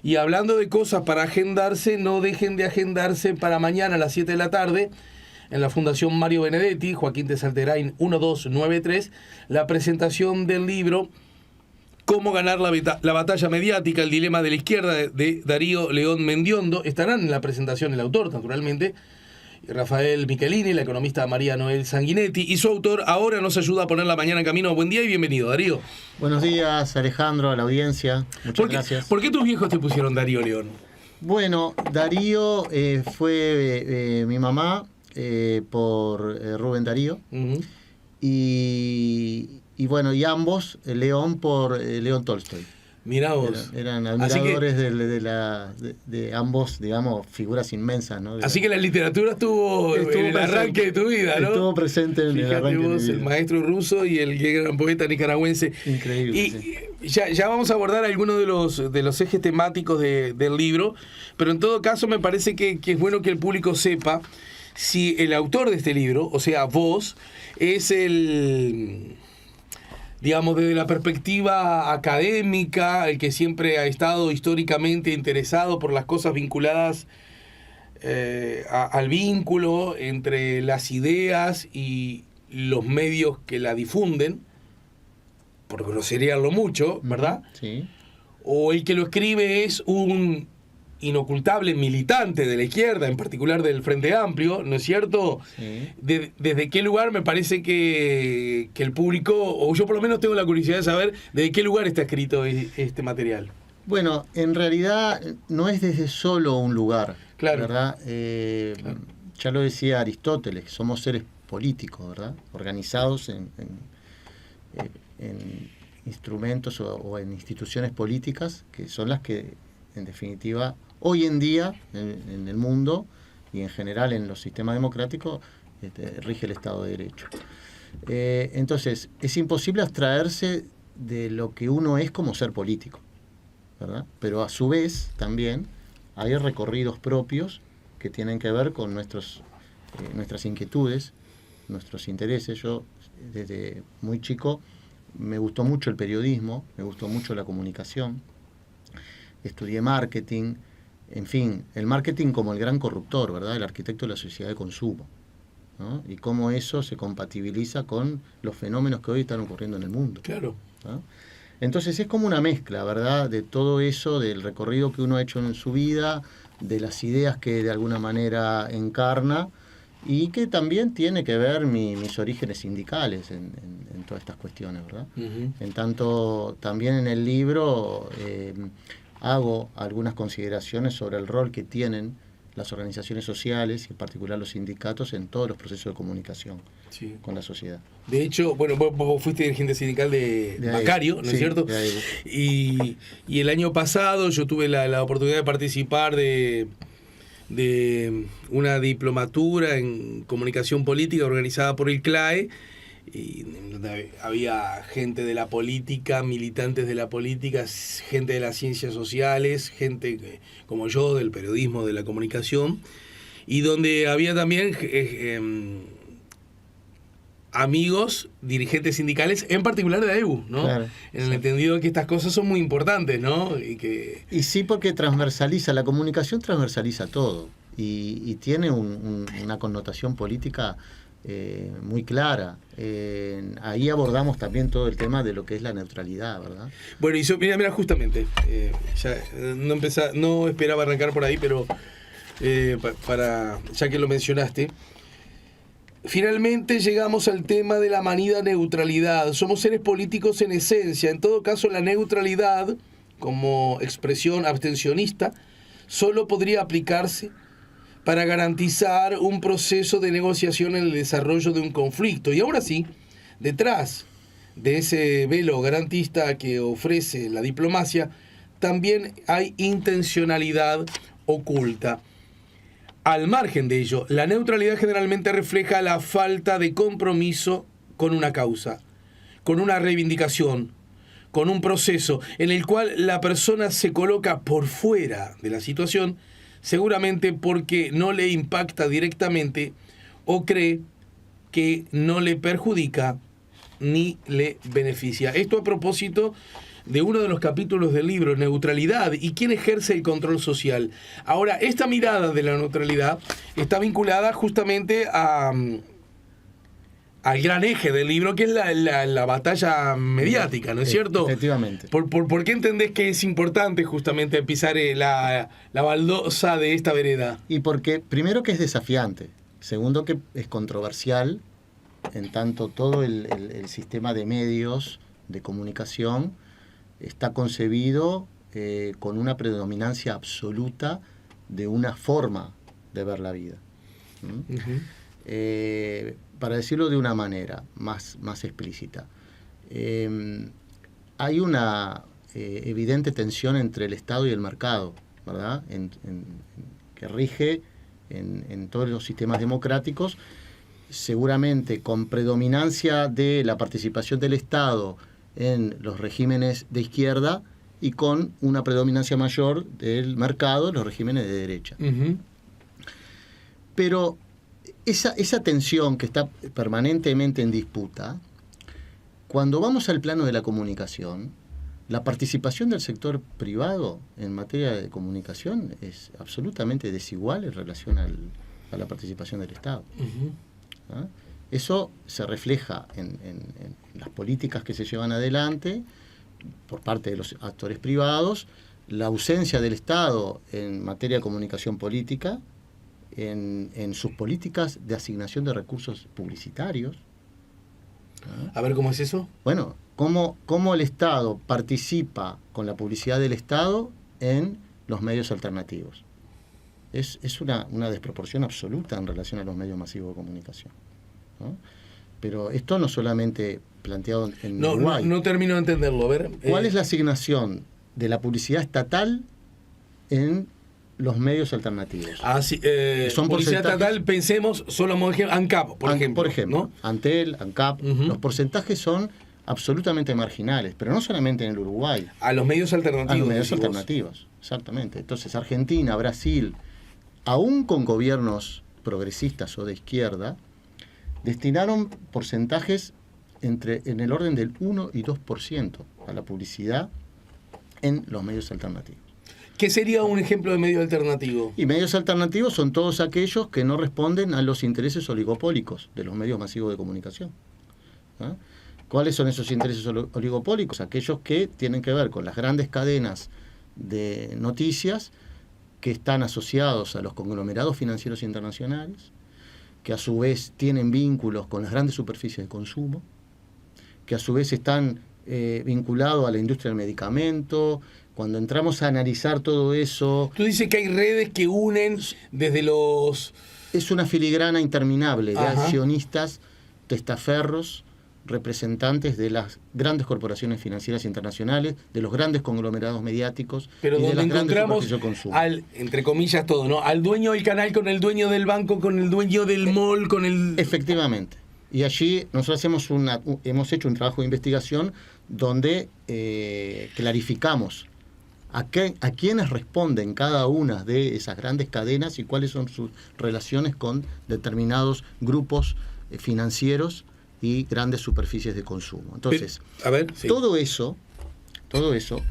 Y hablando de cosas para agendarse, no dejen de agendarse para mañana a las 7 de la tarde en la Fundación Mario Benedetti, Joaquín de Salterain 1293, la presentación del libro Cómo ganar la batalla mediática, el dilema de la izquierda, de Darío León Mendiondo. Estarán en la presentación el autor, naturalmente, Rafael Michelini, la economista María Noel Sanguinetti, y su autor ahora nos ayuda a poner la mañana en camino. Buen día y bienvenido, Darío. Buenos días, Alejandro, a la audiencia. Muchas gracias. ¿Por qué tus viejos te pusieron Darío León? Bueno, Darío fue mi mamá por Rubén Darío. Uh-huh. Y bueno, y ambos, León por León Tolstoy. Mirá vos. Eran admiradores de ambos, digamos, figuras inmensas, ¿no? Así que la literatura estuvo en el arranque de tu vida, ¿no? Estuvo presente en el arranque vos, de mi vida. El maestro ruso y el gran poeta nicaragüense. Increíble, y sí. ya vamos a abordar algunos de los ejes temáticos del libro, pero en todo caso me parece que es bueno que el público sepa si el autor de este libro, o sea, vos, es digamos, desde la perspectiva académica, el que siempre ha estado históricamente interesado por las cosas vinculadas al vínculo entre las ideas y los medios que la difunden, por groserearlo mucho, ¿verdad? Sí. O el que lo escribe es un inocultable militante de la izquierda, en particular del Frente Amplio, ¿no es cierto? Sí. ¿Desde qué lugar me parece que el público, o yo por lo menos tengo la curiosidad de saber desde qué lugar está escrito este material? Bueno, en realidad no es desde solo un lugar, claro, ¿verdad? Claro. Ya lo decía Aristóteles, somos seres políticos, ¿verdad? Organizados en instrumentos o en instituciones políticas, que son las que, en definitiva, hoy en día, en el mundo y en general en los sistemas democráticos, rige el Estado de Derecho. Entonces, es imposible abstraerse de lo que uno es como ser político, ¿verdad? Pero a su vez, también, hay recorridos propios que tienen que ver con nuestras inquietudes, nuestros intereses. Yo, desde muy chico, me gustó mucho el periodismo, me gustó mucho la comunicación. Estudié marketing, en fin, el marketing como el gran corruptor, ¿verdad? El arquitecto de la sociedad de consumo, ¿no? Y cómo eso se compatibiliza con los fenómenos que hoy están ocurriendo en el mundo. Claro. ¿No? Entonces es como una mezcla, ¿verdad? De todo eso, del recorrido que uno ha hecho en su vida, de las ideas que de alguna manera encarna y que también tiene que ver mis orígenes sindicales en todas estas cuestiones, ¿verdad? Uh-huh. En tanto, también en el libro hago algunas consideraciones sobre el rol que tienen las organizaciones sociales y en particular los sindicatos en todos los procesos de comunicación con la sociedad. De hecho, bueno, vos fuiste dirigente sindical de Macario, ¿no es cierto? Y el año pasado yo tuve la oportunidad de participar de una diplomatura en comunicación política organizada por el CLAE, y donde había gente de la política, militantes de la política, gente de las ciencias sociales, gente como yo del periodismo, de la comunicación, y donde había también amigos, dirigentes sindicales, en particular de AEBU, ¿no? Claro, en el entendido de que estas cosas son muy importantes, ¿no? Y sí, porque transversaliza, la comunicación transversaliza todo, y tiene una connotación política muy clara. Ahí abordamos también todo el tema de lo que es la neutralidad, ¿verdad? Bueno, y yo, mira, justamente, no esperaba arrancar por ahí, pero ya que lo mencionaste, finalmente llegamos al tema de la manida neutralidad. Somos seres políticos en esencia. En todo caso, la neutralidad, como expresión abstencionista, solo podría aplicarse para garantizar un proceso de negociación en el desarrollo de un conflicto. Y ahora sí, detrás de ese velo garantista que ofrece la diplomacia, también hay intencionalidad oculta. Al margen de ello, la neutralidad generalmente refleja la falta de compromiso con una causa, con una reivindicación, con un proceso en el cual la persona se coloca por fuera de la situación, seguramente porque no le impacta directamente o cree que no le perjudica ni le beneficia. Esto a propósito de uno de los capítulos del libro, neutralidad y quién ejerce el control social. Ahora, esta mirada de la neutralidad está vinculada justamente al gran eje del libro, que es la batalla mediática, ¿no es cierto? Efectivamente. ¿Por qué entendés que es importante justamente pisar la baldosa de esta vereda? Y porque, primero, que es desafiante. Segundo, que es controversial, en tanto todo el sistema de medios de comunicación está concebido con una predominancia absoluta de una forma de ver la vida. Para decirlo de una manera más explícita, hay una evidente tensión entre el Estado y el mercado, ¿verdad? Que rige en todos los sistemas democráticos, seguramente con predominancia de la participación del Estado en los regímenes de izquierda y con una predominancia mayor del mercado en los regímenes de derecha. Pero esa tensión que está permanentemente en disputa, cuando vamos al plano de la comunicación, la participación del sector privado en materia de comunicación es absolutamente desigual en relación a la participación del Estado. ¿Ah? Eso se refleja en las políticas que se llevan adelante por parte de los actores privados, la ausencia del Estado en materia de comunicación política, en sus políticas de asignación de recursos publicitarios. ¿Ah? A ver, ¿cómo es eso? Bueno, cómo el Estado participa con la publicidad del Estado en los medios alternativos. Es una desproporción absoluta en relación a los medios masivos de comunicación, ¿no? Pero esto no solamente planteado en Uruguay. No termino de entenderlo. A ver, ¿cuál es la asignación de la publicidad estatal en los medios alternativos? Sí, son publicidad estatal, pensemos, solo ANCAP, por ejemplo. ¿no? Antel, ANCAP, los porcentajes son absolutamente marginales, pero no solamente en el Uruguay. A los medios alternativos. A los medios alternativos, exactamente. Entonces, Argentina, Brasil, aún con gobiernos progresistas o de izquierda, destinaron porcentajes en el orden del 1 y 2% a la publicidad en los medios alternativos. ¿Qué sería un ejemplo de medio alternativo? Y medios alternativos son todos aquellos que no responden a los intereses oligopólicos de los medios masivos de comunicación. ¿Ah? ¿Cuáles son esos intereses oligopólicos? Aquellos que tienen que ver con las grandes cadenas de noticias que están asociados a los conglomerados financieros internacionales, que a su vez tienen vínculos con las grandes superficies de consumo, que a su vez están vinculados a la industria del medicamento. Cuando entramos a analizar todo eso... Tú dices que hay redes que unen desde los... Es una filigrana interminable de accionistas, testaferros, representantes de las grandes corporaciones financieras internacionales, de los grandes conglomerados mediáticos, pero y de las grandes encontramos superficies de consumo. al, entre comillas todo, ¿no? Al dueño del canal con el dueño del banco, con el dueño del mall, con el... Efectivamente. Y allí nosotros hemos hecho un trabajo de investigación donde clarificamos a quiénes responden cada una de esas grandes cadenas y cuáles son sus relaciones con determinados grupos financieros y grandes superficies de consumo. Entonces, todo eso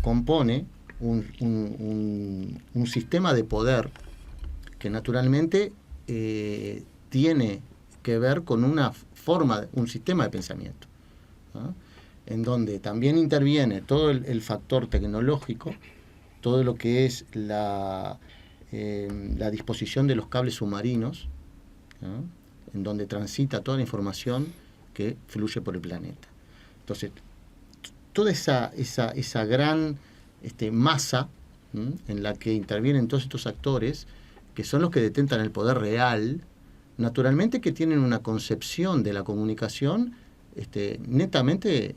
compone un sistema de poder que naturalmente tiene que ver con un sistema de pensamiento, ¿no? En donde también interviene todo el factor tecnológico, todo lo que es la disposición de los cables submarinos, ¿no? En donde transita toda la información que fluye por el planeta. Entonces, toda esa gran masa, ¿no? En la que intervienen todos estos actores, que son los que detentan el poder real, naturalmente que tienen una concepción de la comunicación netamente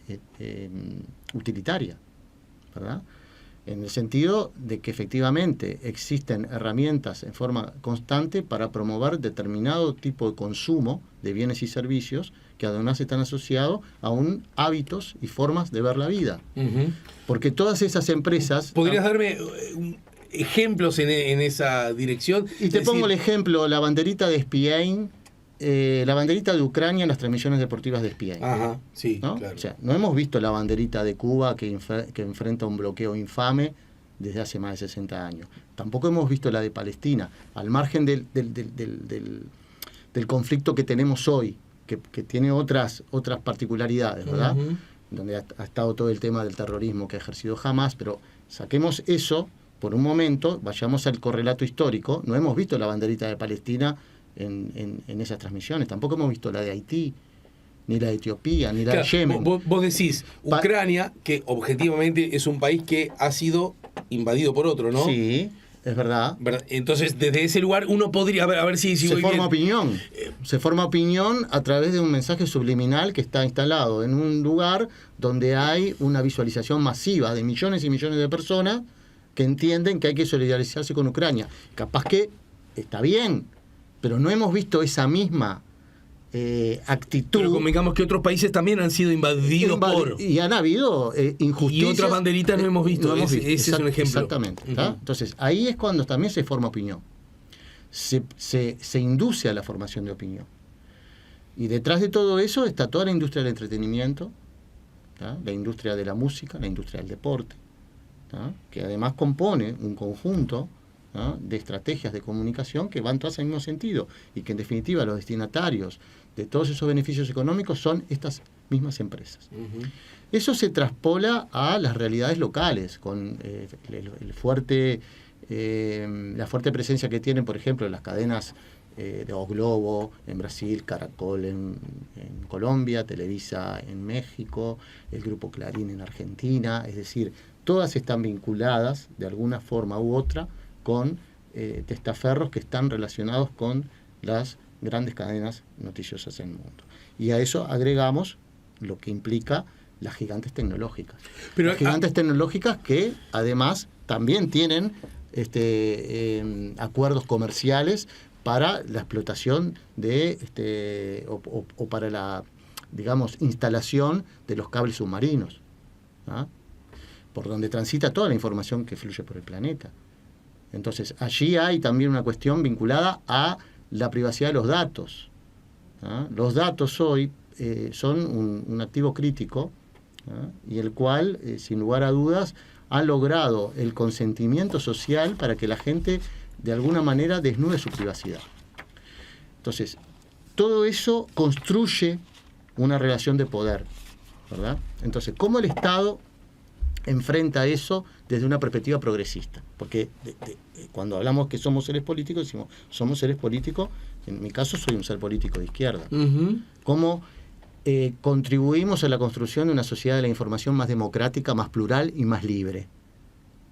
utilitaria, ¿verdad? En el sentido de que efectivamente existen herramientas en forma constante para promover determinado tipo de consumo de bienes y servicios que además están asociados a hábitos y formas de ver la vida. Porque todas esas empresas... ¿Podrías darme ejemplos en esa dirección? Y te pongo el ejemplo, la banderita de Spiain la banderita de Ucrania en las transmisiones deportivas de ESPN. Ajá, sí, ¿No? claro. O sea, no hemos visto la banderita de Cuba que enfrenta un bloqueo infame desde hace más de 60 años. Tampoco hemos visto la de Palestina, al margen del conflicto que tenemos hoy, que tiene otras particularidades, ¿verdad? Uh-huh. Donde ha estado todo el tema del terrorismo que ha ejercido Hamas, pero saquemos eso por un momento, vayamos al correlato histórico. No hemos visto la banderita de Palestina en esas transmisiones, tampoco hemos visto la de Haití, ni la de Etiopía, ni la de Yemen. Vos decís, Ucrania, que objetivamente es un país que ha sido invadido por otro, ¿no? Sí, es verdad. Entonces, desde ese lugar uno podría, a ver si se forma opinión. Se forma opinión a través de un mensaje subliminal que está instalado en un lugar donde hay una visualización masiva de millones y millones de personas que entienden que hay que solidarizarse con Ucrania. Capaz que está bien, pero no hemos visto esa misma actitud. Pero convengamos que otros países también han sido invadidos por... Y han habido injusticias. Y otras banderitas no hemos visto. Ese es un ejemplo. Exactamente. Uh-huh. Entonces, ahí es cuando también se forma opinión. Se induce a la formación de opinión. Y detrás de todo eso está toda la industria del entretenimiento, ¿tá? La industria de la música, la industria del deporte, ¿tá? Que además compone un conjunto, ¿tá? De estrategias de comunicación que van todas al mismo sentido y que en definitiva los destinatarios de todos esos beneficios económicos son estas mismas empresas. Uh-huh. Eso se traspola a las realidades locales, con la fuerte presencia que tienen, por ejemplo, las cadenas de O Globo en Brasil, Caracol en Colombia, Televisa en México, el Grupo Clarín en Argentina. Es decir, todas están vinculadas de alguna forma u otra con testaferros que están relacionados con las grandes cadenas noticiosas en el mundo. Y a eso agregamos lo que implica las gigantes tecnológicas. Pero, las gigantes tecnológicas que además también tienen acuerdos comerciales para la explotación de o para la, digamos, instalación de los cables submarinos, ¿no? Por donde transita toda la información que fluye por el planeta. Entonces, allí hay también una cuestión vinculada a la privacidad de los datos, ¿no? Los datos hoy son un activo crítico, ¿no? Y el cual, sin lugar a dudas, ha logrado el consentimiento social para que la gente de alguna manera desnude su privacidad. Entonces, todo eso construye una relación de poder, ¿verdad? Entonces, ¿cómo el Estado enfrenta eso desde una perspectiva progresista? Porque cuando hablamos que somos seres políticos, decimos, somos seres políticos, en mi caso soy un ser político de izquierda. Uh-huh. ¿Cómo contribuimos a la construcción de una sociedad de la información más democrática, más plural y más libre?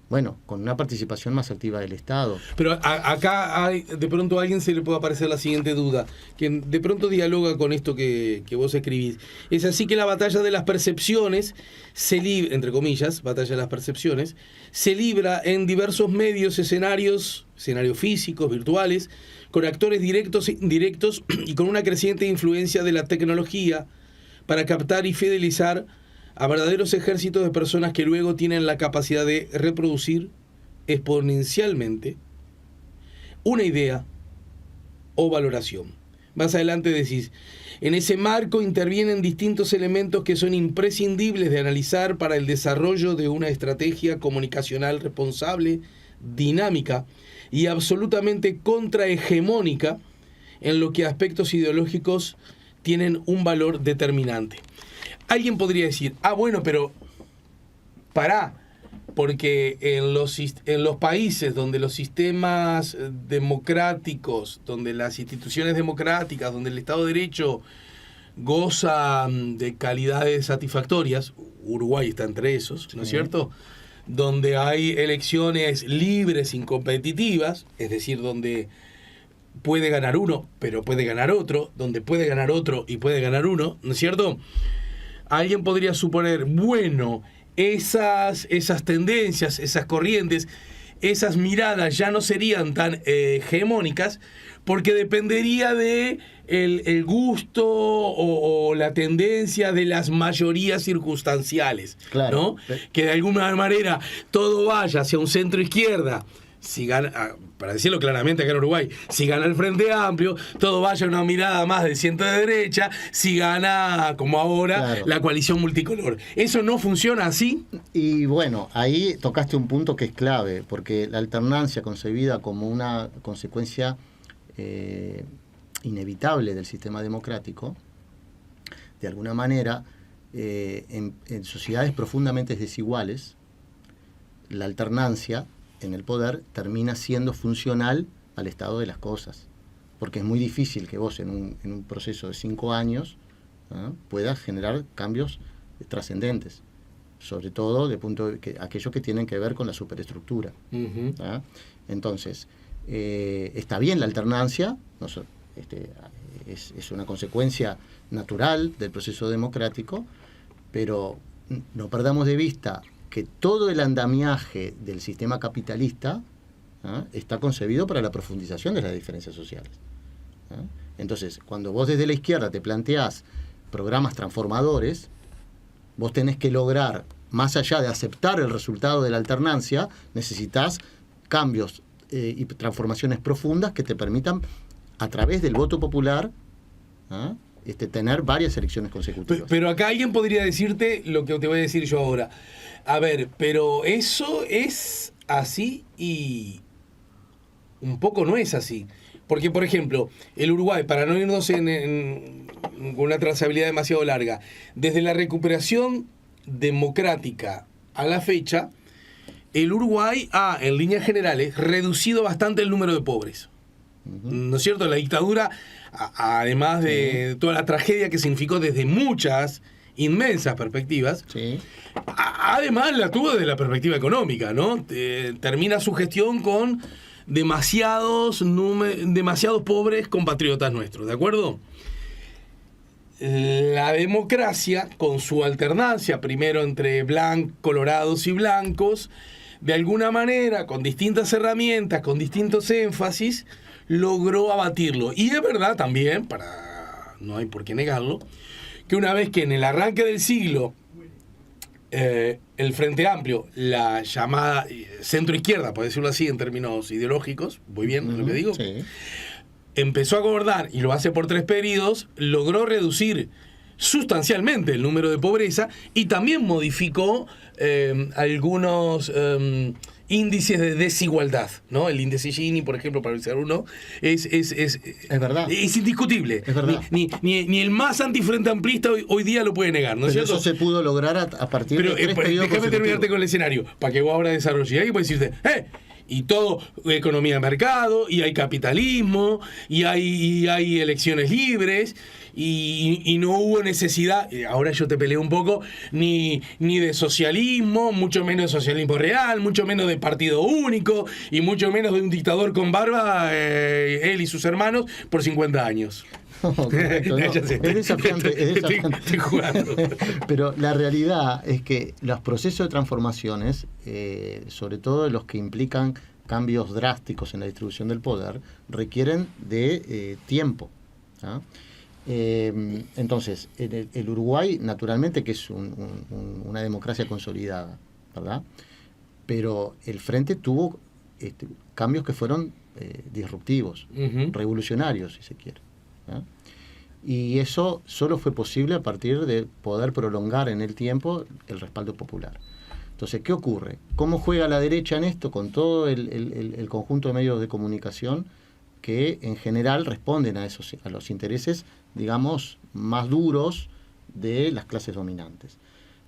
Bueno, con una participación más activa del Estado. Pero acá de pronto a alguien se le puede aparecer la siguiente duda, que de pronto dialoga con esto que vos escribís. Es así que la batalla de las percepciones se libra, entre comillas, batalla de las percepciones, se libra en diversos medios, escenarios físicos, virtuales, con actores directos e indirectos y con una creciente influencia de la tecnología para captar y fidelizar a verdaderos ejércitos de personas que luego tienen la capacidad de reproducir exponencialmente una idea o valoración. Más adelante decís, en ese marco intervienen distintos elementos que son imprescindibles de analizar para el desarrollo de una estrategia comunicacional responsable, dinámica y absolutamente contrahegemónica en lo que aspectos ideológicos tienen un valor determinante. Alguien podría decir, bueno, pero pará, porque en los países donde los sistemas democráticos, donde las instituciones democráticas, donde el Estado de Derecho goza de calidades satisfactorias, Uruguay está entre esos, ¿no es cierto?, donde hay elecciones libres y competitivas, es decir, donde puede ganar uno, pero puede ganar otro, donde puede ganar otro y puede ganar uno, ¿no es cierto?, alguien podría suponer, bueno, esas tendencias, esas corrientes, esas miradas ya no serían tan hegemónicas porque dependería de el gusto o la tendencia de las mayorías circunstanciales, claro, ¿no? Que de alguna manera todo vaya hacia un centro izquierda si gana, para decirlo claramente acá en Uruguay, si gana el Frente Amplio, todo vaya a una mirada más de centro de derecha, si gana, como ahora, claro, la coalición multicolor. ¿Eso no funciona así? Y bueno, ahí tocaste un punto que es clave, porque la alternancia concebida como una consecuencia inevitable del sistema democrático, de alguna manera, en sociedades profundamente desiguales, la alternancia en el poder termina siendo funcional al estado de las cosas, porque es muy difícil que vos en un proceso de 5 años, ¿no?, puedas generar cambios trascendentes, sobre todo de punto de que aquellos que tienen que ver con la superestructura. Uh-huh. ¿Ah? Entonces, está bien la alternancia, no, es una consecuencia natural del proceso democrático, pero no perdamos de vista que todo el andamiaje del sistema capitalista, ¿ah?, está concebido para la profundización de las diferencias sociales. ¿Ah? Entonces, cuando vos desde la izquierda te planteás programas transformadores, vos tenés que lograr, más allá de aceptar el resultado de la alternancia, necesitas cambios y transformaciones profundas que te permitan, a través del voto popular, ¿ah?, tener varias elecciones consecutivas. Pero acá alguien podría decirte lo que te voy a decir yo ahora. A ver, pero eso es así y un poco no es así. Porque, por ejemplo, el Uruguay, para no irnos con una trazabilidad demasiado larga, desde la recuperación democrática a la fecha, el Uruguay ha, en líneas generales, reducido bastante el número de pobres. Uh-huh. ¿No es cierto? La dictadura, además de toda la tragedia que significó desde muchas inmensas perspectivas, sí, además la tuvo desde la perspectiva económica, ¿no? Termina su gestión con demasiados pobres compatriotas nuestros, ¿de acuerdo? La democracia, con su alternancia, primero entre colorados y blancos, de alguna manera, con distintas herramientas, con distintos énfasis, logró abatirlo. Y es verdad también, no hay por qué negarlo, que una vez que en el arranque del siglo el Frente Amplio, la llamada centro-izquierda, por decirlo así en términos ideológicos, muy bien lo que digo, sí, empezó a gobernar y lo hace por 3 periodos, logró reducir sustancialmente el número de pobreza y también modificó algunos índices de desigualdad, ¿no? El índice Gini, por ejemplo, para mencionar uno, es verdad. Es indiscutible. Es verdad. Ni el más antifrente amplista hoy día lo puede negar, ¿no es cierto? Eso se pudo lograr a partir de 3 periodos. Déjame terminarte con el escenario, para que vos ahora desarrolles. Y ahí puedes decirte, y todo, economía de mercado, y hay capitalismo, y hay elecciones libres, y no hubo necesidad, ahora yo te peleo un poco, ni de socialismo, mucho menos de socialismo real, mucho menos de partido único, y mucho menos de un dictador con barba, él y sus hermanos, por 50 años. No, correcto, no. Es desafiante. Estoy jugando. Pero la realidad es que los procesos de transformaciones, sobre todo los que implican cambios drásticos en la distribución del poder, requieren de tiempo. ¿Ah? Entonces, el Uruguay, naturalmente que es una democracia consolidada, ¿verdad? Pero el Frente tuvo cambios que fueron disruptivos, revolucionarios, si se quiere. ¿Ah? Y eso solo fue posible a partir de poder prolongar en el tiempo el respaldo popular. Entonces, ¿qué ocurre? ¿Cómo juega la derecha en esto con todo el conjunto de medios de comunicación que en general responden a los intereses, digamos, más duros de las clases dominantes?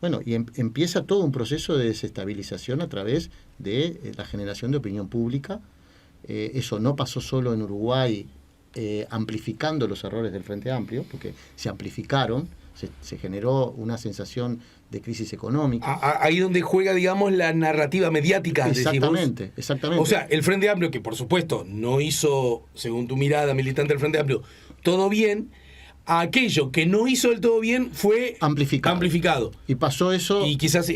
Bueno, y empieza todo un proceso de desestabilización a través de la generación de opinión pública. Eso no pasó solo en Uruguay, amplificando los errores del Frente Amplio, porque se amplificaron, se generó una sensación de crisis económica. Ahí donde juega, digamos, la narrativa mediática. Exactamente. O sea, el Frente Amplio, que por supuesto no hizo, según tu mirada militante del Frente Amplio, todo bien, aquello que no hizo del todo bien fue amplificado. Y pasó eso. Y quizás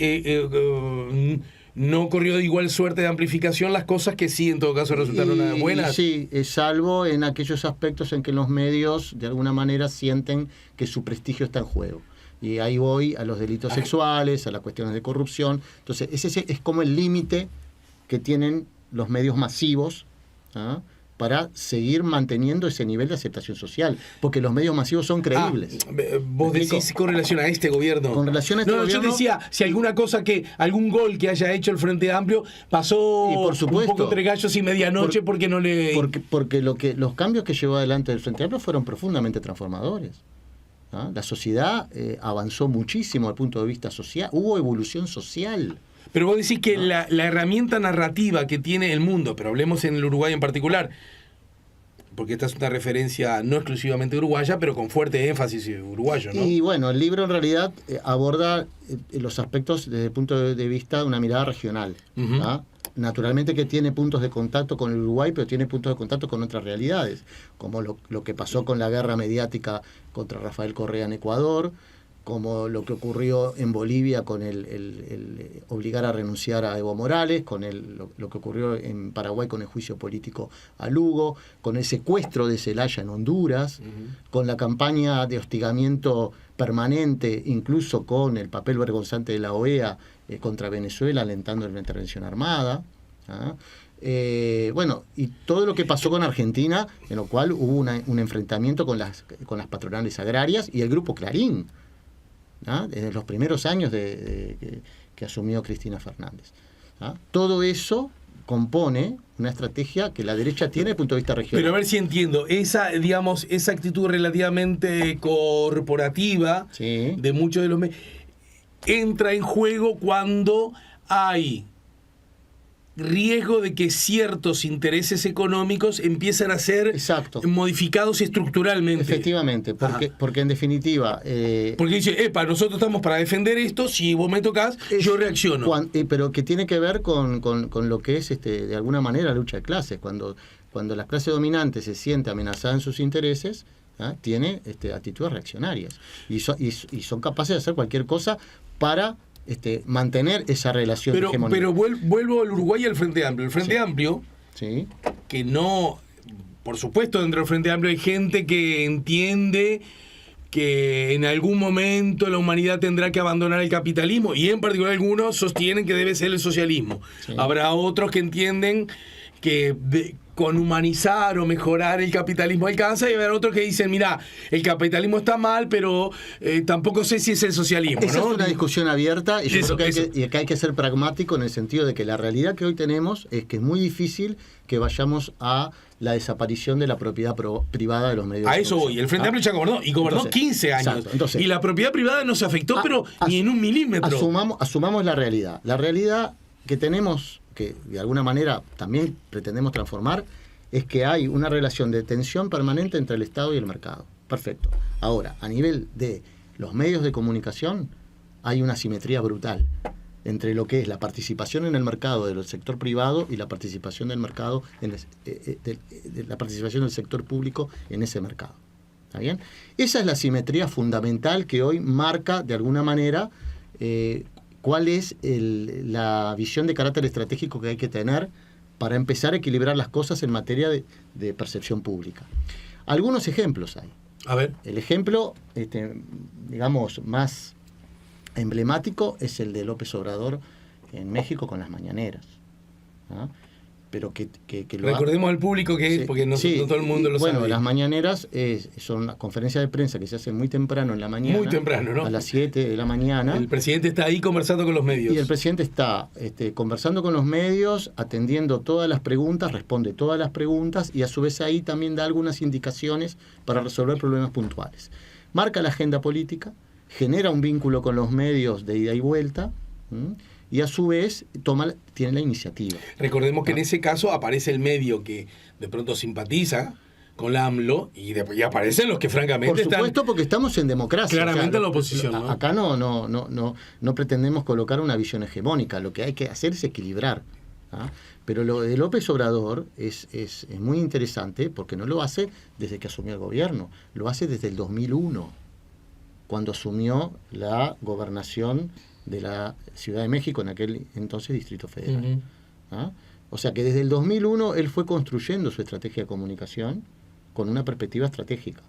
no corrió de igual suerte de amplificación las cosas que sí, en todo caso, resultaron buenas. Sí, salvo en aquellos aspectos en que los medios, de alguna manera, sienten que su prestigio está en juego. Y ahí voy a los delitos sexuales, a las cuestiones de corrupción. Entonces, ese es como el límite que tienen los medios masivos, para seguir manteniendo ese nivel de aceptación social, porque los medios masivos son creíbles. Vos decís con relación a este gobierno. Con relación a este gobierno. Yo decía, si algún gol que haya hecho el Frente Amplio pasó y por supuesto, un poco entre gallos y medianoche porque no le... Porque los cambios que llevó adelante el Frente Amplio fueron profundamente transformadores. La sociedad avanzó muchísimo desde el punto de vista social, hubo evolución social. Pero vos decís que la herramienta narrativa que tiene el mundo, pero hablemos en el Uruguay en particular, porque esta es una referencia no exclusivamente uruguaya, pero con fuerte énfasis uruguayo, ¿no? Y bueno, el libro en realidad aborda los aspectos desde el punto de vista de una mirada regional. Uh-huh. Naturalmente que tiene puntos de contacto con el Uruguay, pero tiene puntos de contacto con otras realidades, como lo que pasó con la guerra mediática contra Rafael Correa en Ecuador, como lo que ocurrió en Bolivia con el obligar a renunciar a Evo Morales, con lo que ocurrió en Paraguay con el juicio político a Lugo, con el secuestro de Zelaya en Honduras, con la campaña de hostigamiento permanente, incluso con el papel vergonzante de la OEA contra Venezuela, alentando la intervención armada. Bueno, y todo lo que pasó con Argentina, en lo cual hubo un enfrentamiento con las patronales agrarias y el grupo Clarín, desde los primeros años que asumió Cristina Fernández. Todo eso compone una estrategia que la derecha tiene desde el punto de vista regional. Pero a ver si entiendo, esa actitud relativamente corporativa, sí, de muchos de los medios entra en juego cuando hay riesgo de que ciertos intereses económicos empiezan a ser modificados estructuralmente. Efectivamente, porque en definitiva... porque dice, nosotros estamos para defender esto, si vos me tocas, yo reacciono. Pero que tiene que ver con lo que es, de alguna manera, la lucha de clases. Cuando la clase dominante se siente amenazada en sus intereses, tiene actitudes reaccionarias. Y son capaces de hacer cualquier cosa para... mantener esa relación de hegemonía. Pero vuelvo al Uruguay y al Frente Amplio. El Frente Amplio, que no... Por supuesto, dentro del Frente Amplio hay gente que entiende que en algún momento la humanidad tendrá que abandonar el capitalismo, y en particular algunos sostienen que debe ser el socialismo. Sí. Habrá otros que entienden que con humanizar o mejorar el capitalismo alcanza, y habrá otros que dicen, mira, el capitalismo está mal, pero tampoco sé si es el socialismo. Esa es una discusión abierta, y yo creo que hay que ser pragmático en el sentido de que la realidad que hoy tenemos es que es muy difícil que vayamos a la desaparición de la propiedad privada de los medios. A eso voy. El Frente Amplio ya gobernó, y gobernó 15 años. Y la propiedad privada no se afectó, pero ni en un milímetro. Asumamos la realidad. La realidad que tenemos, que de alguna manera también pretendemos transformar, es que hay una relación de tensión permanente entre el Estado y el mercado. Perfecto. Ahora, a nivel de los medios de comunicación, hay una asimetría brutal entre lo que es la participación en el mercado del sector privado y la participación del mercado, la participación del sector público en ese mercado. ¿Está bien? Esa es la asimetría fundamental que hoy marca, de alguna manera, cuál es la visión de carácter estratégico que hay que tener para empezar a equilibrar las cosas en materia de percepción pública. Algunos ejemplos hay. A ver. El ejemplo, digamos, más emblemático es el de López Obrador en México con las mañaneras. Pero que recordemos al público que es, porque no todo el mundo lo sabe. Bueno, las mañaneras son las conferencias de prensa que se hacen muy temprano en la mañana. Muy temprano, ¿no? A las 7 de la mañana. El presidente está ahí conversando con los medios. Y el presidente está conversando con los medios, atendiendo todas las preguntas, responde todas las preguntas, y a su vez ahí también da algunas indicaciones para resolver problemas puntuales. Marca la agenda política, genera un vínculo con los medios de ida y vuelta, y a su vez tiene la iniciativa. Recordemos que en ese caso aparece el medio que de pronto simpatiza con la AMLO, y aparecen los que francamente Por supuesto, porque estamos en democracia. Claramente en la oposición, ¿no? Acá no pretendemos colocar una visión hegemónica, lo que hay que hacer es equilibrar. Pero lo de López Obrador es muy interesante, porque no lo hace desde que asumió el gobierno, lo hace desde el 2001, cuando asumió la gobernación de la Ciudad de México, en aquel entonces Distrito Federal. O sea que desde el 2001 él fue construyendo su estrategia de comunicación con una perspectiva estratégica,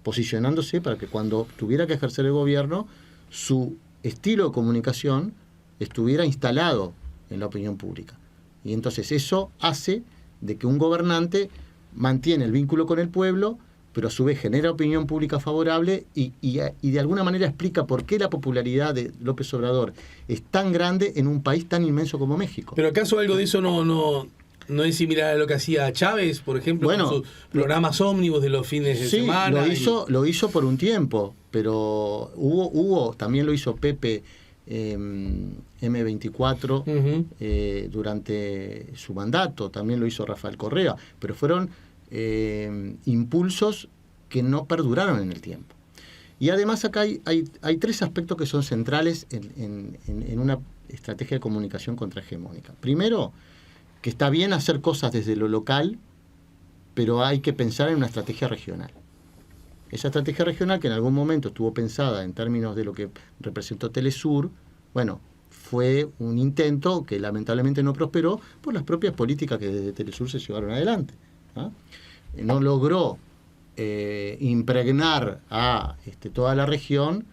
posicionándose para que cuando tuviera que ejercer el gobierno, su estilo de comunicación estuviera instalado en la opinión pública. Y entonces eso hace de que un gobernante mantiene el vínculo con el pueblo, pero a su vez genera opinión pública favorable y de alguna manera explica por qué la popularidad de López Obrador es tan grande en un país tan inmenso como México. ¿Pero acaso algo de eso no es similar a lo que hacía Chávez, por ejemplo, Bueno, con sus programas ómnibus de los fines de Sí, semana? lo hizo por un tiempo, pero también lo hizo Pepe M24 durante su mandato, también lo hizo Rafael Correa, pero fueron impulsos que no perduraron en el tiempo. Y además acá hay tres aspectos que son centrales en una estrategia de comunicación contrahegemónica. Primero, que está bien hacer cosas desde lo local, pero hay que pensar en una estrategia regional. Esa estrategia regional, que en algún momento estuvo pensada en términos de lo que representó Telesur, bueno, fue un intento que lamentablemente no prosperó por las propias políticas que desde Telesur se llevaron adelante. No logró impregnar a toda la región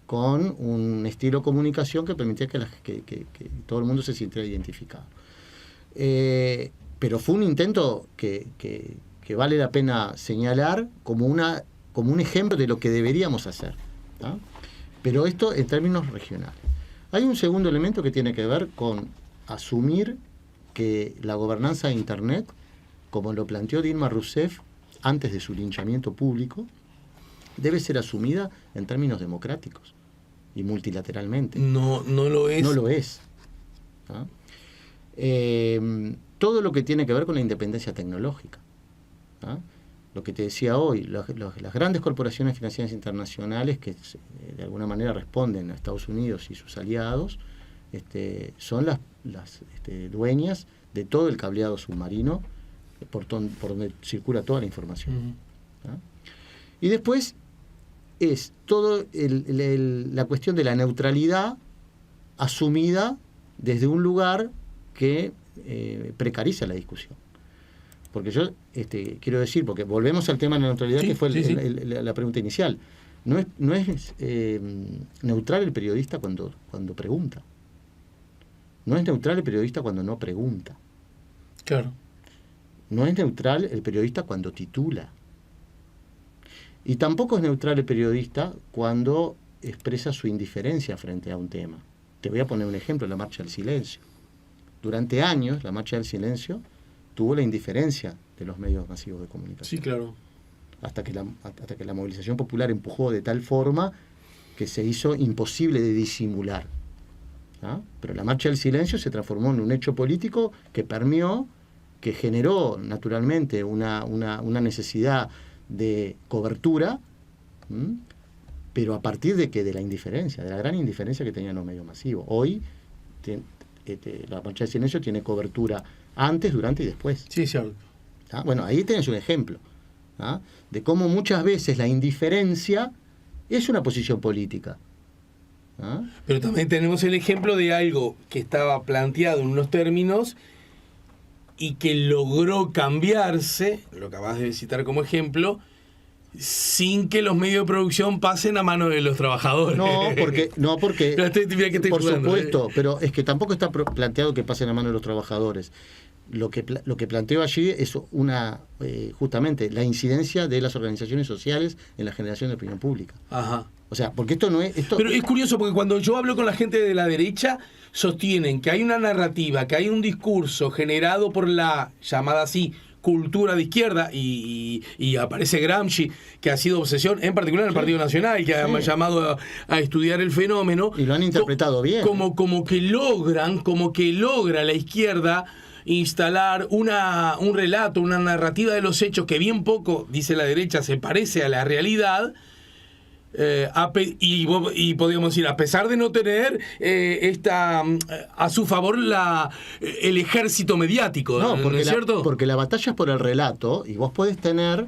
con un estilo de comunicación que permitía que todo el mundo se sintiera identificado. Pero fue un intento que vale la pena señalar como un ejemplo de lo que deberíamos hacer, ¿no? Pero esto en términos regionales. Hay un segundo elemento que tiene que ver con asumir que la gobernanza de Internet, como lo planteó Dilma Rousseff antes de su linchamiento público, debe ser asumida en términos democráticos y multilateralmente. No lo es. No lo es, ¿no? Todo lo que tiene que ver con la independencia tecnológica, ¿no? Lo que te decía hoy, las grandes corporaciones financieras internacionales que de alguna manera responden a Estados Unidos y sus aliados, son las dueñas de todo el cableado submarino por donde circula toda la información. ¿No? Y después es todo la cuestión de la neutralidad asumida desde un lugar que precariza la discusión. Porque yo quiero decir, porque volvemos al tema de la neutralidad, que fue la pregunta inicial. No es neutral el periodista cuando pregunta. No es neutral el periodista cuando no pregunta. Claro. No es neutral el periodista cuando titula. Y tampoco es neutral el periodista cuando expresa su indiferencia frente a un tema. Te voy a poner un ejemplo, la Marcha del Silencio. Durante años, la Marcha del Silencio tuvo la indiferencia de los medios masivos de comunicación. Sí, claro. Hasta que la movilización popular empujó de tal forma que se hizo imposible de disimular. ¿Ah? Pero la Marcha del Silencio se transformó en un hecho político que permeó, que generó naturalmente una necesidad de cobertura, pero a partir de la indiferencia, de la gran indiferencia que tenían los medios masivos. Hoy la Marcha del Silencio tiene cobertura antes, durante y después. Sí, cierto. ¿Ah? Bueno, ahí tenés un ejemplo, ¿ah? De cómo muchas veces la indiferencia es una posición política. ¿Ah? Pero también tenemos el ejemplo de algo que estaba planteado en unos términos y que logró cambiarse, lo acabas de citar como ejemplo, sin que los medios de producción pasen a mano de los trabajadores. No, porque estoy por jugando, supuesto, pero es que tampoco está planteado que pasen a mano de los trabajadores. Lo que planteo allí es justamente la incidencia de las organizaciones sociales en la generación de opinión pública. Ajá. O sea, porque esto no es... Pero es curioso porque cuando yo hablo con la gente de la derecha, sostienen que hay una narrativa, que hay un discurso generado por la llamada así cultura de izquierda, y aparece Gramsci, que ha sido obsesión, en particular en el Partido Nacional, que ha llamado a estudiar el fenómeno. Y lo han interpretado bien. Como que logra la izquierda instalar un relato, una narrativa de los hechos que bien poco, dice la derecha, se parece a la realidad. Y podríamos decir, a pesar de no tener a su favor el ejército mediático, ¿no es cierto? Porque la batalla es por el relato, y vos podés tener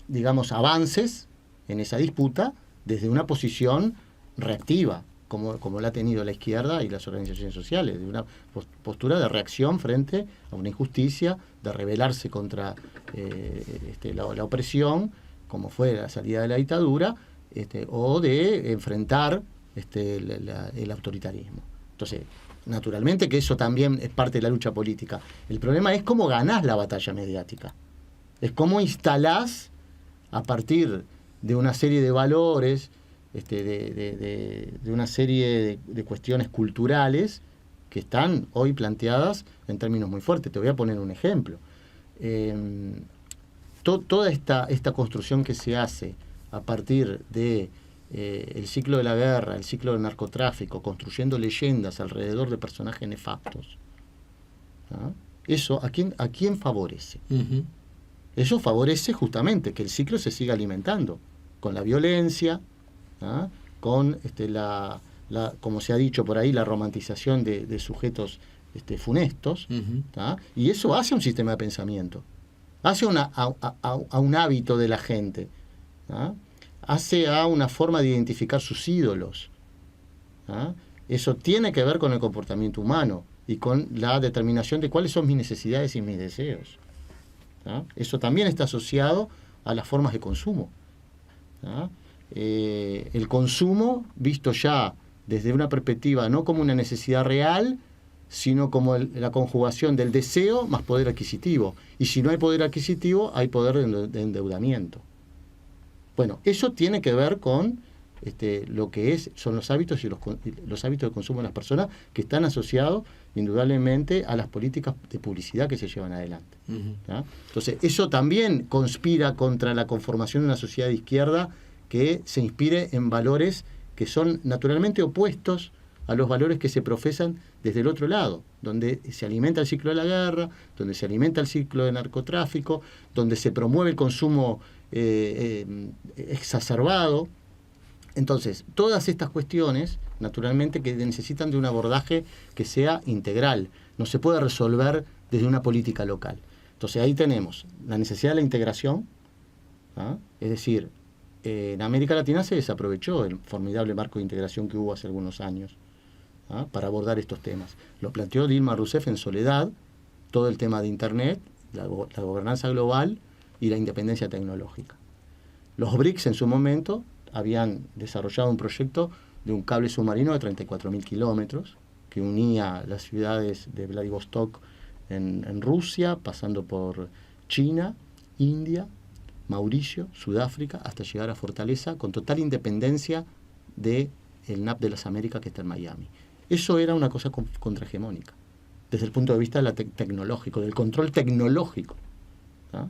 digamos avances en esa disputa desde una posición reactiva, como la ha tenido la izquierda y las organizaciones sociales, de una postura de reacción frente a una injusticia, de rebelarse contra la opresión, como fue la salida de la dictadura, o de enfrentar el autoritarismo. Entonces, naturalmente que eso también es parte de la lucha política. El problema es cómo ganás la batalla mediática. Es cómo instalás a partir de una serie de valores, de una serie de cuestiones culturales que están hoy planteadas en términos muy fuertes. Te voy a poner un ejemplo. Toda esta construcción que se hace a partir de el ciclo de la guerra, el ciclo del narcotráfico, construyendo leyendas alrededor de personajes nefastos, ¿ah? Eso ¿a quién favorece? Uh-huh. Eso favorece justamente que el ciclo se siga alimentando con la violencia, ¿ah? Con como se ha dicho por ahí, la romantización de sujetos funestos, Uh-huh. ¿ah? Y eso hace un sistema de pensamiento, hace a un hábito de la gente, ¿ah? Hace a una forma de identificar sus ídolos, ¿ah? Eso tiene que ver con el comportamiento humano y con la determinación de cuáles son mis necesidades y mis deseos, ¿ah? Eso también está asociado a las formas de consumo, ¿ah? El consumo visto ya desde una perspectiva no como una necesidad real, sino como la conjugación del deseo más poder adquisitivo. Y si no hay poder adquisitivo, hay poder de endeudamiento. Bueno, eso tiene que ver con lo que son los hábitos y los hábitos de consumo de las personas, que están asociados indudablemente a las políticas de publicidad que se llevan adelante. Uh-huh. Entonces, eso también conspira contra la conformación de una sociedad de izquierda que se inspire en valores que son naturalmente opuestos a los valores que se profesan desde el otro lado, donde se alimenta el ciclo de la guerra, donde se alimenta el ciclo de narcotráfico, donde se promueve el consumo exacerbado. Entonces, todas estas cuestiones, naturalmente, que necesitan de un abordaje que sea integral. No se puede resolver desde una política local. Entonces, ahí tenemos la necesidad de la integración, ¿ah? Es decir, en América Latina se desaprovechó el formidable marco de integración que hubo hace algunos años, ¿ah? Para abordar estos temas. Lo planteó Dilma Rousseff en Soledad, todo el tema de Internet, la gobernanza global y la independencia tecnológica. Los BRICS en su momento habían desarrollado un proyecto de un cable submarino de 34.000 kilómetros que unía las ciudades de Vladivostok en Rusia, pasando por China, India, Mauricio, Sudáfrica, hasta llegar a Fortaleza, con total independencia del NAP de las Américas que está en Miami. Eso era una cosa contrahegemónica, desde el punto de vista tecnológico, del control tecnológico, ¿ah?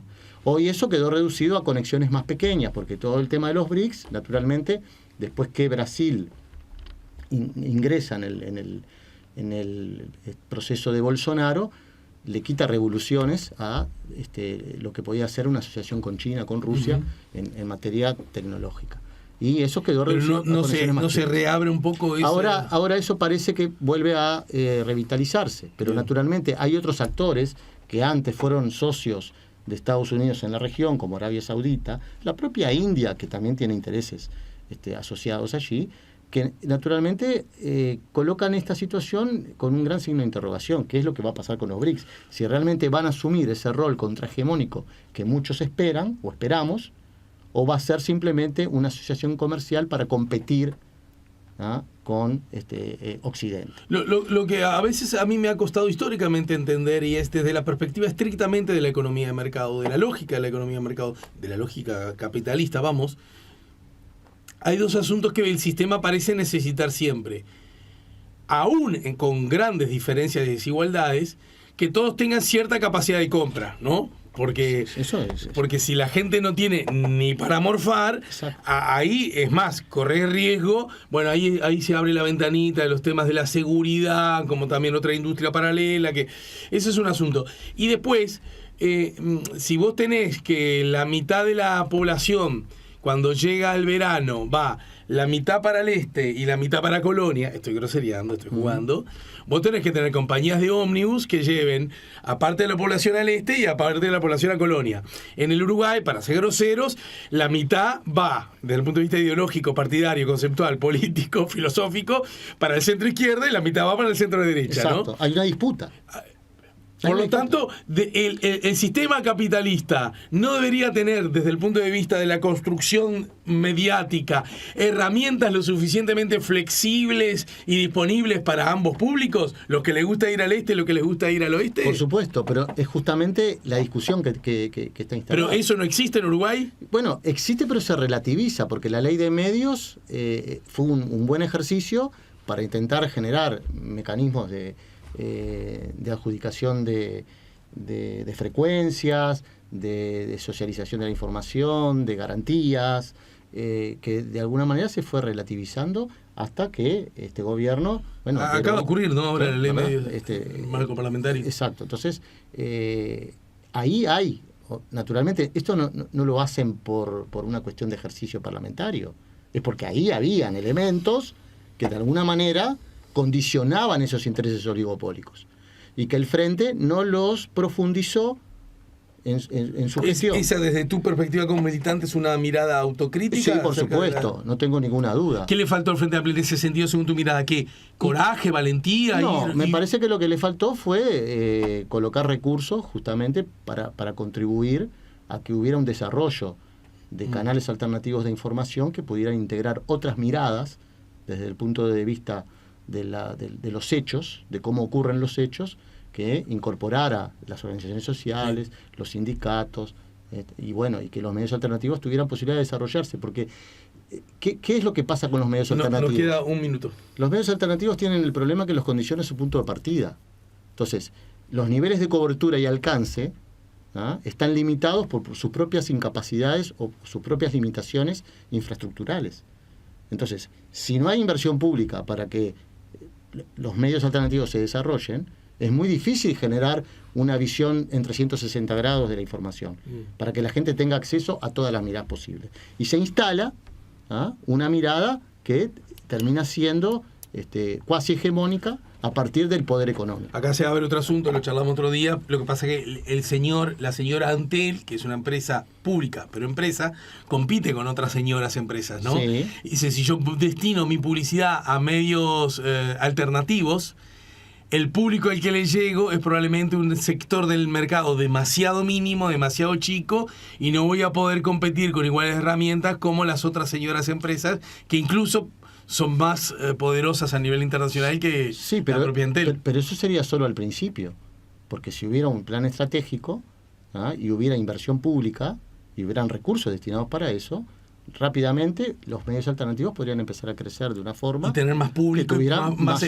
Hoy eso quedó reducido a conexiones más pequeñas, porque todo el tema de los BRICS, naturalmente, después que Brasil ingresa en el proceso de Bolsonaro, le quita revoluciones a lo que podía ser una asociación con China, con Rusia, uh-huh, en materia tecnológica. Y eso quedó reducido. Pero no se reabre un poco eso. Ahora eso parece que vuelve a revitalizarse, pero bien, naturalmente hay otros actores que antes fueron socios de Estados Unidos en la región, como Arabia Saudita, la propia India, que también tiene intereses asociados allí, que naturalmente colocan esta situación con un gran signo de interrogación. ¿Qué es lo que va a pasar con los BRICS? Si realmente van a asumir ese rol contrahegemónico que muchos esperan o esperamos, o va a ser simplemente una asociación comercial para competir, ¿ah?, con Occidente. Lo que a veces a mí me ha costado históricamente entender, y es desde la perspectiva estrictamente de la economía de mercado, de la lógica de la economía de mercado, de la lógica capitalista, vamos, hay dos asuntos que el sistema parece necesitar siempre, aún con grandes diferencias y desigualdades, que todos tengan cierta capacidad de compra, ¿no? Porque si la gente no tiene ni para morfar, ahí es más, correr riesgo. Bueno, ahí se abre la ventanita de los temas de la seguridad, como también otra industria paralela, que ese es un asunto. Y después, si vos tenés que la mitad de la población, cuando llega el verano, va la mitad para el este y la mitad para Colonia, estoy grosereando, estoy jugando, vos tenés que tener compañías de ómnibus que lleven a parte de la población al este y a parte de la población a Colonia. En el Uruguay, para ser groseros, la mitad va, desde el punto de vista ideológico, partidario, conceptual, político, filosófico, para el centro izquierda, y la mitad va para el centro derecha. Exacto, ¿no? Hay una disputa. Por lo tanto, el sistema capitalista no debería tener, desde el punto de vista de la construcción mediática, herramientas lo suficientemente flexibles y disponibles para ambos públicos, los que les gusta ir al este y los que les gusta ir al oeste. Por supuesto, pero es justamente la discusión que está instalada. ¿Pero eso no existe en Uruguay? Bueno, existe, pero se relativiza, porque la ley de medios fue un buen ejercicio para intentar generar mecanismos de adjudicación de frecuencias, de socialización de la información, de garantías, que de alguna manera se fue relativizando hasta que este gobierno... Bueno, acaba de ocurrir, ¿no? Ahora la ley de medios, el marco parlamentario. Exacto. Entonces, ahí hay... Naturalmente, esto no lo hacen por una cuestión de ejercicio parlamentario. Es porque ahí habían elementos que de alguna manera condicionaban esos intereses oligopólicos y que el Frente no los profundizó en su gestión. ¿Esa desde tu perspectiva como militante es una mirada autocrítica? Sí, por supuesto, no tengo ninguna duda. ¿Qué le faltó al Frente Amplio en ese sentido según tu mirada? ¿Qué? ¿Coraje, valentía? No, me parece que lo que le faltó fue colocar recursos justamente para contribuir a que hubiera un desarrollo de canales alternativos de información que pudieran integrar otras miradas desde el punto de vista de los hechos, de cómo ocurren los hechos, que incorporara las organizaciones sociales, los sindicatos, y que los medios alternativos tuvieran posibilidad de desarrollarse, porque ¿qué es lo que pasa con los medios alternativos? Nos queda un minuto. Los medios alternativos tienen el problema que los condiciona su punto de partida. Entonces, los niveles de cobertura y alcance están limitados por sus propias incapacidades o sus propias limitaciones infraestructurales. Entonces, si no hay inversión pública para que los medios alternativos se desarrollen, es muy difícil generar una visión en 360 grados de la información, para que la gente tenga acceso a todas las miradas posibles. Y se instala una mirada que termina siendo cuasi hegemónica a partir del poder económico. Acá se va a ver otro asunto, lo charlamos otro día. Lo que pasa es que la señora Antel, que es una empresa pública, pero empresa, compite con otras señoras empresas, ¿no? Sí. Y dice, si yo destino mi publicidad a medios alternativos, el público al que le llego es probablemente un sector del mercado demasiado mínimo, demasiado chico, y no voy a poder competir con iguales herramientas como las otras señoras empresas, que incluso son más poderosas a nivel internacional que la propia Entel. Pero eso sería solo al principio, porque si hubiera un plan estratégico y hubiera inversión pública y hubieran recursos destinados para eso, rápidamente los medios alternativos podrían empezar a crecer de una forma y tener más público, que tuvieran más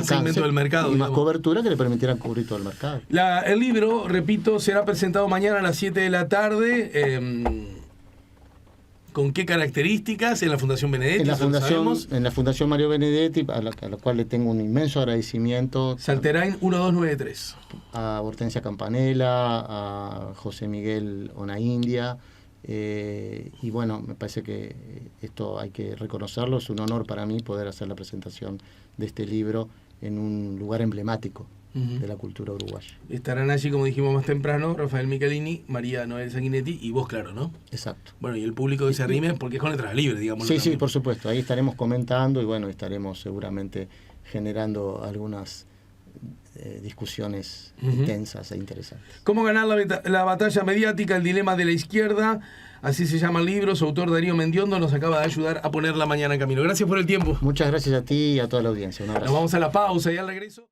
segmento del mercado y más cobertura que le permitieran cubrir todo el mercado. El libro, repito, será presentado mañana a las 7 de la tarde. ¿Con qué características? En la Fundación Benedetti. En la Fundación Mario Benedetti, a la cual le tengo un inmenso agradecimiento. Salterain 1293. A Hortensia Campanella, a José Miguel Onaindia. Y bueno, me parece que esto hay que reconocerlo. Es un honor para mí poder hacer la presentación de este libro en un lugar emblemático de la cultura uruguaya. Estarán allí, como dijimos más temprano, Rafael Michelini, María Noel Sanguinetti y vos, claro, ¿no? Exacto. Bueno, y el público que se arrime, porque es con letras libres, digamos. Sí, por supuesto. Ahí estaremos comentando y bueno, estaremos seguramente generando algunas discusiones intensas e interesantes. ¿Cómo ganar la batalla mediática? El dilema de la izquierda. Así se llama el libro. Su autor, Darío Mendiondo, nos acaba de ayudar a poner la mañana en camino. Gracias por el tiempo. Muchas gracias a ti y a toda la audiencia. Un abrazo. Nos vamos a la pausa y al regreso.